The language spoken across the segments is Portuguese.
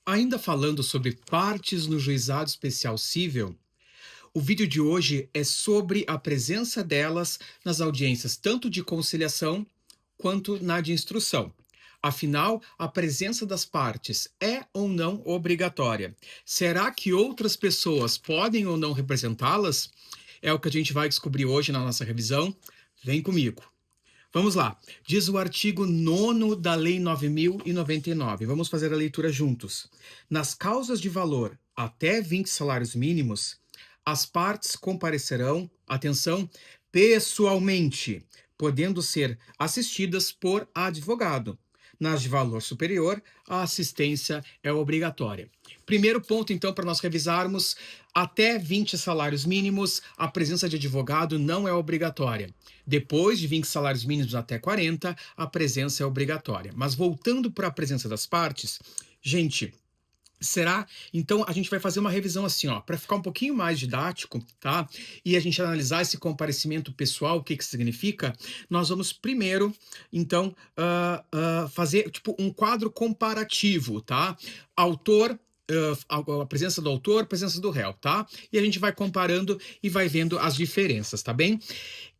Ainda falando sobre partes no juizado especial cível, o vídeo de hoje é sobre a presença delas nas audiências tanto de conciliação quanto na de instrução. Afinal, a presença das partes é ou não obrigatória? Será que outras pessoas podem ou não representá-las? É o que a gente vai descobrir hoje na nossa revisão. Vem comigo. Vamos lá. Diz o artigo 9º da Lei 9.099. Vamos fazer a leitura juntos. Nas causas de valor até 20 salários mínimos, as partes comparecerão, atenção, pessoalmente, podendo ser assistidas por advogado. Nas de valor superior, a assistência é obrigatória. Primeiro ponto, então, para nós revisarmos: até 20 salários mínimos, a presença de advogado não é obrigatória. Depois de 20 salários mínimos até 40, a presença é obrigatória. Mas voltando para a presença das partes, gente, será? Então a gente vai fazer uma revisão assim, ó, para ficar um pouquinho mais didático, tá? E a gente analisar esse comparecimento pessoal, o que que significa. Nós vamos primeiro, então, fazer tipo um quadro comparativo, tá? Autor, a presença do autor, a presença do réu, tá? E a gente vai comparando e vai vendo as diferenças, tá bem?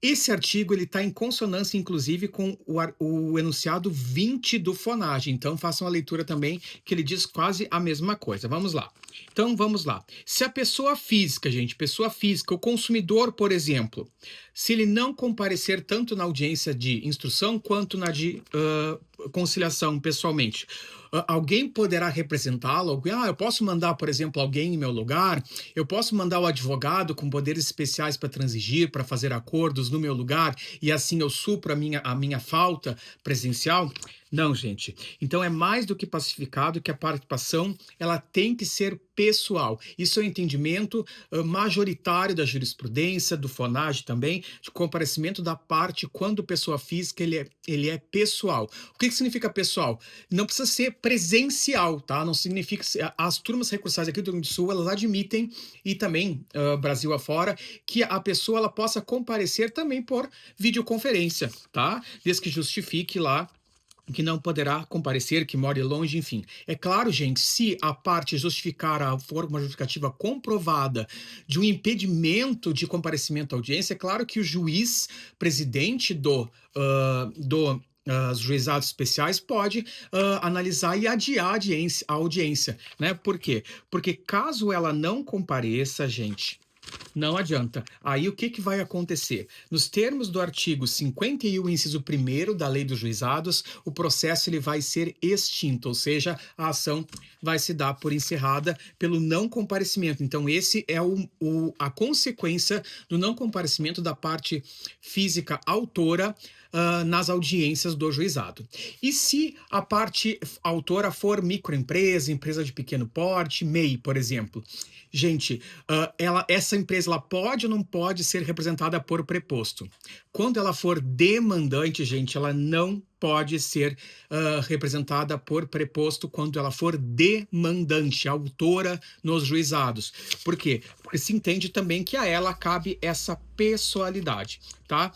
Esse artigo ele está em consonância, inclusive, com o enunciado 20 do FONAGE. Então, façam a leitura também, que ele diz quase a mesma coisa. Vamos lá. Então, vamos lá. Se a pessoa física, gente, pessoa física, o consumidor, por exemplo, se ele não comparecer tanto na audiência de instrução quanto na de conciliação pessoalmente, alguém poderá representá-lo? Eu posso mandar, por exemplo, alguém em meu lugar? Eu posso mandar o advogado com poderes especiais para transigir, para fazer acordos no meu lugar, e assim eu supro a minha falta presencial? Não, gente. Então é mais do que pacificado que a participação ela tem que ser pessoal. Isso é o entendimento majoritário da jurisprudência, do FONAGE também, de comparecimento da parte quando pessoa física ele é pessoal. O que significa pessoal? Não precisa ser presencial, tá? Não significa. As turmas recursais aqui do Rio Grande do Sul, elas admitem, e também Brasil afora, que a pessoa ela possa comparecer também por videoconferência, tá? Desde que justifique lá que não poderá comparecer, que mora longe, enfim. É claro, gente, se a parte justificar, for uma justificativa comprovada de um impedimento de comparecimento à audiência, é claro que o juiz, presidente do juizados especiais pode analisar e adiar a audiência, né? Por quê? Porque caso ela não compareça, gente, não adianta. Aí o que que vai acontecer? Nos termos do artigo 51, inciso 1º da Lei dos Juizados, o processo ele vai ser extinto, ou seja, a ação vai se dar por encerrada pelo não comparecimento. Então esse é a consequência do não comparecimento da parte física autora nas audiências do juizado. E se a parte autora for microempresa, empresa de pequeno porte, MEI, por exemplo? Gente, essa empresa ela pode ou não pode ser representada por preposto? Quando ela for demandante, gente, ela não pode ser representada por preposto quando ela for demandante, autora nos juizados. Por quê? Porque se entende também que a ela cabe essa pessoalidade, tá?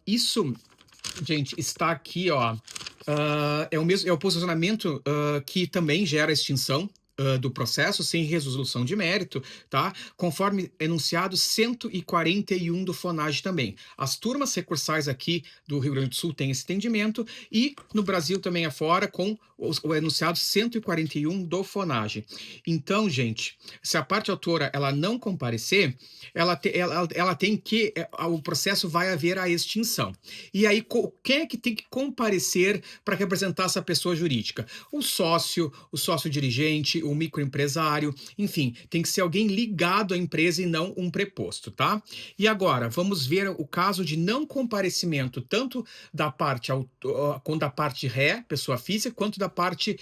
Isso, gente, está aqui, ó. É o posicionamento que também gera extinção do processo sem resolução de mérito, tá? Conforme enunciado 141 do FONAGE também. As turmas recursais aqui do Rio Grande do Sul têm esse entendimento e no Brasil também afora com o enunciado 141 do FONAGE. Então, gente, se a parte autora ela não comparecer, ela tem que o processo vai haver a extinção. E aí quem é que tem que comparecer para representar essa pessoa jurídica? O sócio dirigente, o microempresário, enfim, tem que ser alguém ligado à empresa e não um preposto, tá? E agora, vamos ver o caso de não comparecimento tanto da parte quanto da parte ré, pessoa física, quanto da parte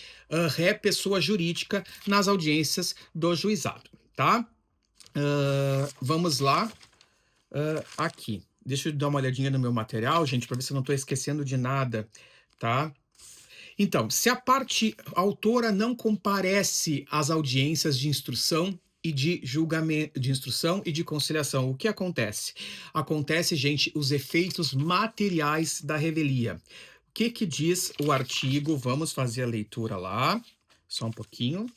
ré, pessoa jurídica, nas audiências do juizado, tá? Vamos lá, aqui. Deixa eu dar uma olhadinha no meu material, gente, para ver se eu não estou esquecendo de nada, tá? Então, se a parte autora não comparece às audiências de instrução e de julgamento, de instrução e de conciliação, o que acontece? Acontece, gente, os efeitos materiais da revelia. O que que diz o artigo? Vamos fazer a leitura lá. Só um pouquinho.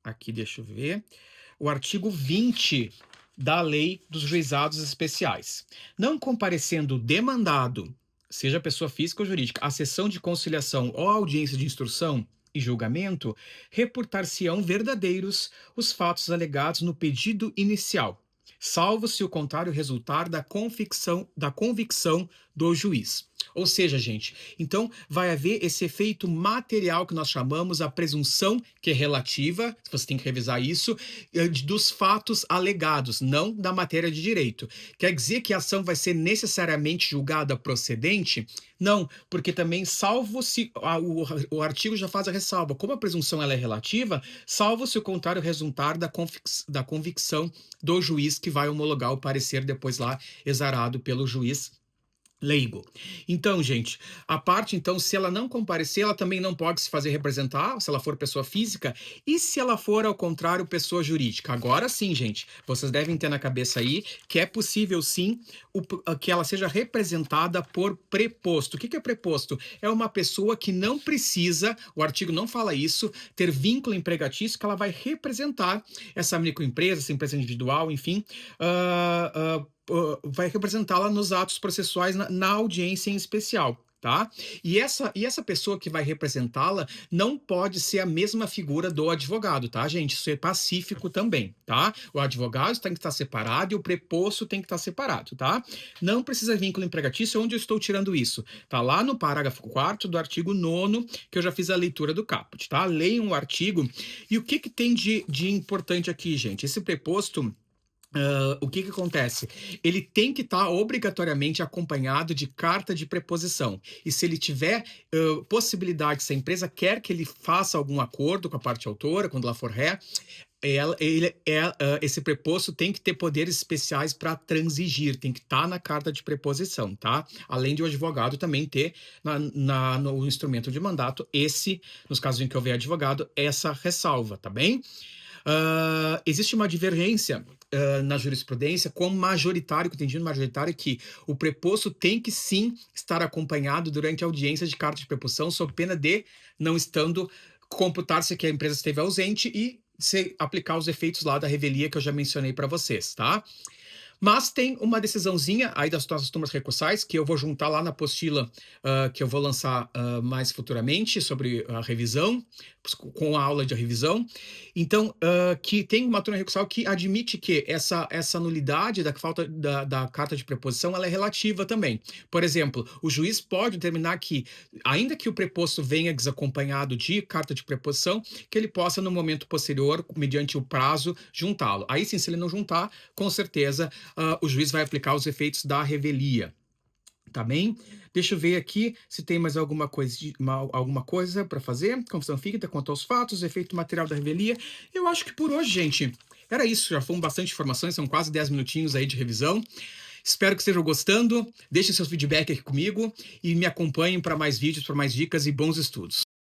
Aqui, deixa eu ver. O artigo 20 da Lei dos Juizados Especiais. Não comparecendo o demandado, seja pessoa física ou jurídica, à sessão de conciliação ou à audiência de instrução e julgamento, reportar-se-ão verdadeiros os fatos alegados no pedido inicial, salvo se o contrário resultar da convicção do juiz. Ou seja, gente, então vai haver esse efeito material que nós chamamos a presunção, que é relativa, você tem que revisar isso, dos fatos alegados, não da matéria de direito. Quer dizer que a ação vai ser necessariamente julgada procedente? Não, porque também, salvo se o artigo já faz a ressalva, como a presunção ela é relativa, salvo se o contrário resultar da convicção do juiz que vai homologar o parecer depois lá exarado pelo juiz leigo. Então, gente, a parte, então, se ela não comparecer, ela também não pode se fazer representar, se ela for pessoa física, e se ela for, ao contrário, pessoa jurídica. Agora sim, gente, vocês devem ter na cabeça aí que é possível, sim, que ela seja representada por preposto. O que é preposto? É uma pessoa que não precisa, o artigo não fala isso, ter vínculo empregatício, que ela vai representar essa microempresa, essa empresa individual, enfim, vai representá-la nos atos processuais na audiência em especial. Tá? E essa pessoa que vai representá-la não pode ser a mesma figura do advogado, tá, gente? Isso é pacífico também, tá? O advogado tem que estar separado e o preposto tem que estar separado, tá? Não precisa vínculo empregatício. Onde eu estou tirando isso? Tá lá no parágrafo 4º do artigo 9º, que eu já fiz a leitura do caput, tá? Leiam o artigo. E o que tem de importante aqui, gente? Esse preposto, o que acontece? Ele tem que estar obrigatoriamente acompanhado de carta de preposição. E se ele tiver possibilidade, se a empresa quer que ele faça algum acordo com a parte autora, quando ela for ré, esse preposto tem que ter poderes especiais para transigir, tem que estar na carta de preposição, tá? Além de o advogado também ter no instrumento de mandato nos casos em que houver advogado, essa ressalva, tá bem? Existe uma divergência na jurisprudência com majoritário, que entendido majoritário, que o preposto tem que sim estar acompanhado durante a audiência de carta de preposição, sob pena de não estando computar-se que a empresa esteve ausente e se aplicar os efeitos lá da revelia que eu já mencionei para vocês, tá? Mas tem uma decisãozinha aí das nossas turmas recursais, que eu vou juntar lá na apostila que eu vou lançar mais futuramente sobre a revisão, com a aula de revisão. Então, que tem uma turma recursal que admite que essa nulidade da falta da carta de preposição ela é relativa também. Por exemplo, o juiz pode determinar que, ainda que o preposto venha desacompanhado de carta de preposição, que ele possa, no momento posterior, mediante o prazo, juntá-lo. Aí sim, se ele não juntar, com certeza o juiz vai aplicar os efeitos da revelia. Tá bem? Deixa eu ver aqui se tem mais alguma coisa para fazer. Confissão ficta quanto aos fatos, efeito material da revelia. Eu acho que por hoje, gente, era isso. Já foram bastante informações, são quase 10 minutinhos aí de revisão. Espero que estejam gostando. Deixem seus feedback aqui comigo e me acompanhem para mais vídeos, para mais dicas e bons estudos.